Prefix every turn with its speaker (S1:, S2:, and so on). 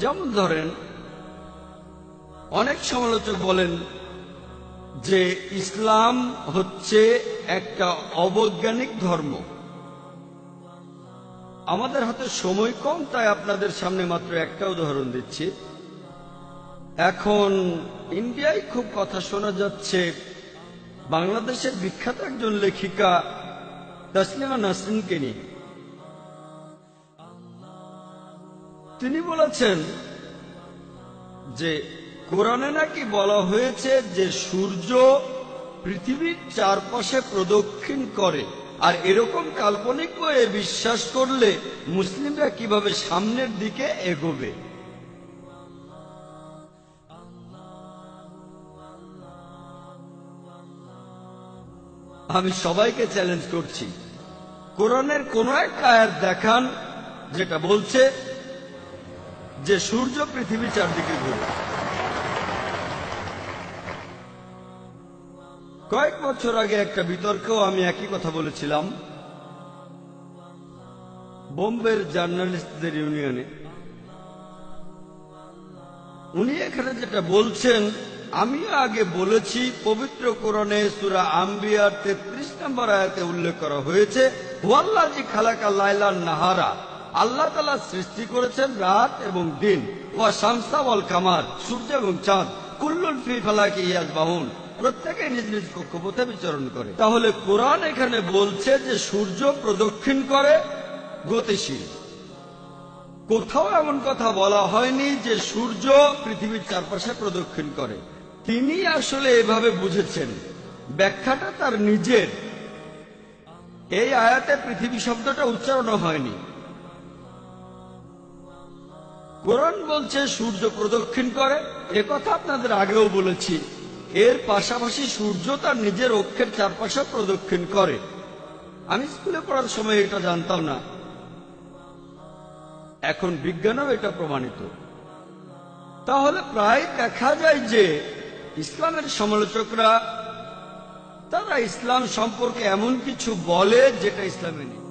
S1: যেমন ধরেন, অনেক সমালোচক বলেন যে ইসলাম হচ্ছে একটা অবৈজ্ঞানিক ধর্ম। আমাদের হাতে সময় কম, তাই আপনাদের সামনে মাত্র একটা উদাহরণ দিচ্ছি। এখন ইন্ডিয়ায় খুব কথা শোনা যাচ্ছে বাংলাদেশের বিখ্যাত একজন লেখিকা তাসলিমা নাসরিনকে নিয়ে। তিনি বলেছেন যে কোরআনে নাকি বলা হয়েছে যে সূর্য পৃথিবীর চারপাশে প্রদক্ষিণ করে, আর এরকম কাল্পনিক বইয়ে বিশ্বাস করলে মুসলিমরা কিভাবে সামনের দিকে এগোবে। আমি সবাইকে চ্যালেঞ্জ করছি, কোরআনের কোন একটা আয়াত দেখান যেটা বলছে যে সূর্য পৃথিবীর চারদিকে ঘুরে। কয়েক বছর আগে একটা বিতর্কেও আমি একই কথা বলেছিলাম বোম্বের জার্নালিস্টদের ইউনিয়নে। উনি এখানে যেটা বলছেন আমিও আগে বলেছি, পবিত্র কোরআনে সূরা আম্বিয়ার 33 নম্বর আয়াতে উল্লেখ করা হয়েছে, হুয়াল্লাযী খালাকা লাইলান নাহারা, আল্লাহ তাআলা সৃষ্টি করেছেন রাত এবং দিন, ওয়া শামসা ওয়াল কামার, সূর্য এবং চাঁদ, কুল্লুন ফি ফালাকি ইয়াসবাহুন, প্রত্যেকে নিজ নিজ কক্ষপথে বিচরণ করে। তাহলে কোরআন এখানে বলছে যে সূর্য প্রদক্ষিণ করে, গতিশীল। কোথাও এমন কথা বলা হয়নি যে সূর্য পৃথিবীর চারপাশে প্রদক্ষিণ করে। তিনি আসলে এভাবে বুঝেছেন, ব্যাখ্যাটা তার নিজের। এই আয়াতে পৃথিবী শব্দটা উচ্চারণ হয়নি। কোরআন বলছে সূর্য প্রদক্ষিণ করে, একথা আপনাদের আগেও বলেছি। এর পাশাপাশি সূর্য তার নিজের অক্ষের চারপাশে প্রদক্ষিণ করে। আমি স্কুলে পড়ার সময় এটা জানতাম না, এখন বিজ্ঞানও এটা প্রমাণিত। তাহলে প্রায় দেখা যায় যে ইসলামের সমালোচকরা তারা ইসলাম সম্পর্কে এমন কিছু বলে যেটা ইসলামে নেই।